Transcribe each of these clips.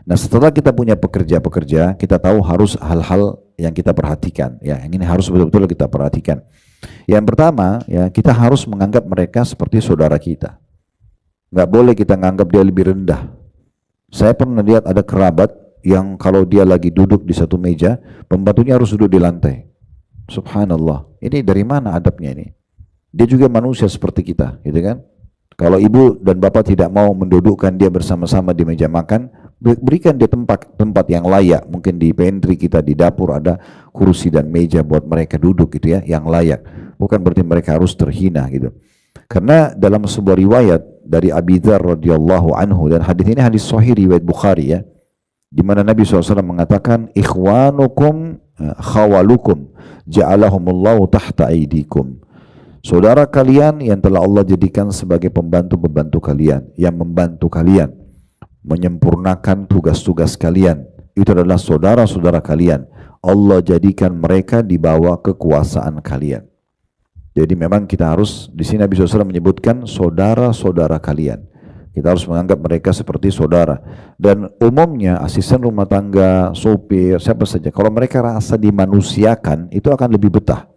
Nah, setelah kita punya pekerja-pekerja, kita tahu harus hal-hal yang kita perhatikan. Ya, yang ini harus betul-betul kita perhatikan. Yang pertama, ya kita harus menganggap mereka seperti saudara kita. Nggak boleh kita menganggap dia lebih rendah. Saya pernah lihat ada kerabat yang kalau dia lagi duduk di satu meja, pembantunya harus duduk di lantai. Subhanallah. Ini dari mana adabnya ini? Dia juga manusia seperti kita, gitu kan? Kalau ibu dan bapak tidak mau mendudukkan dia bersama-sama di meja makan, berikan dia tempat yang layak. Mungkin di pantry kita, di dapur ada kursi dan meja buat mereka duduk gitu ya, yang layak. Bukan berarti mereka harus terhina gitu. Karena dalam sebuah riwayat dari Abi Dzar radhiyallahu anhu, dan hadis ini hadis sahih riwayat Bukhari ya, di mana Nabi SAW mengatakan, ikhwanukum khawalukum ja'alahumullahu tahta aidikum. Saudara kalian yang telah Allah jadikan sebagai pembantu-pembantu kalian, yang membantu kalian menyempurnakan tugas-tugas kalian, itu adalah saudara-saudara kalian. Allah jadikan mereka di bawah kekuasaan kalian. Jadi memang kita harus, di sini Nabi SAW menyebutkan saudara-saudara kalian. Kita harus menganggap mereka seperti saudara. Dan umumnya asisten rumah tangga, sopir, siapa saja, kalau mereka rasa dimanusiakan, itu akan lebih betah.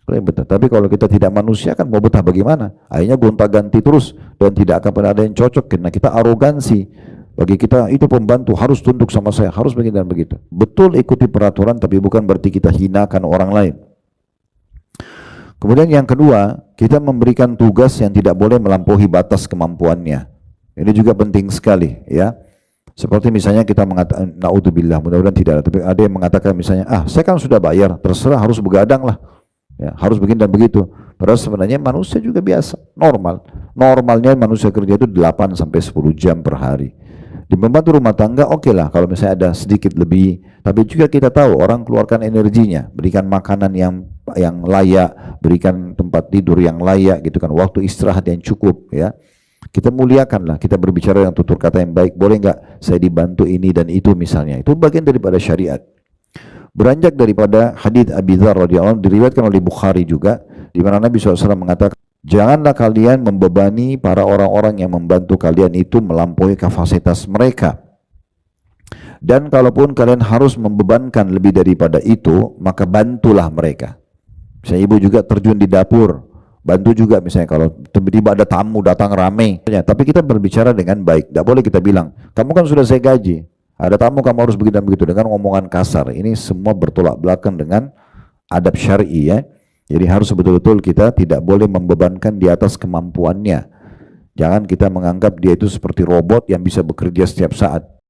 Tapi kalau kita tidak manusia kan mau betah bagaimana? Akhirnya gonta-ganti terus dan tidak akan pernah ada yang cocok karena kita arogansi. Bagi kita itu pembantu harus tunduk sama saya, harus begini dan begitu. Betul ikuti peraturan tapi bukan berarti kita hinakan orang lain. Kemudian yang kedua, kita memberikan tugas yang tidak boleh melampaui batas kemampuannya. Ini juga penting sekali ya. Seperti misalnya kita mengatakan, naudzubillah, mudah-mudahan tidak ada, tapi ada yang mengatakan misalnya, saya kan sudah bayar, terserah harus begadang lah. Ya, harus begini dan begitu. Padahal sebenarnya manusia juga biasa, normal. Normalnya manusia kerja itu 8 sampai 10 jam per hari. Di pembantu rumah tangga oke lah kalau misalnya ada sedikit lebih, tapi juga kita tahu orang keluarkan energinya, berikan makanan yang layak, berikan tempat tidur yang layak gitu kan, waktu istirahat yang cukup ya. Kita muliakanlah, kita berbicara yang tutur kata yang baik. Boleh nggak saya dibantu ini dan itu misalnya. Itu bagian daripada syariat. Beranjak daripada hadits Abi Dzar radhiyallahu anhu, diriwayatkan oleh Bukhari juga, di mana Nabi SAW mengatakan, janganlah kalian membebani para orang-orang yang membantu kalian itu melampaui kapasitas mereka. Dan kalaupun kalian harus membebankan lebih daripada itu, maka bantulah mereka. Misalnya ibu juga terjun di dapur, bantu juga misalnya kalau tiba-tiba ada tamu datang ramai. Tapi kita berbicara dengan baik, tidak boleh kita bilang, kamu kan sudah saya gaji. Ada tamu kamu harus begitu dan begitu dengan omongan kasar. Ini semua bertolak belakang dengan adab syar'i ya. Jadi harus betul-betul kita tidak boleh membebankan di atas kemampuannya. Jangan kita menganggap dia itu seperti robot yang bisa bekerja setiap saat.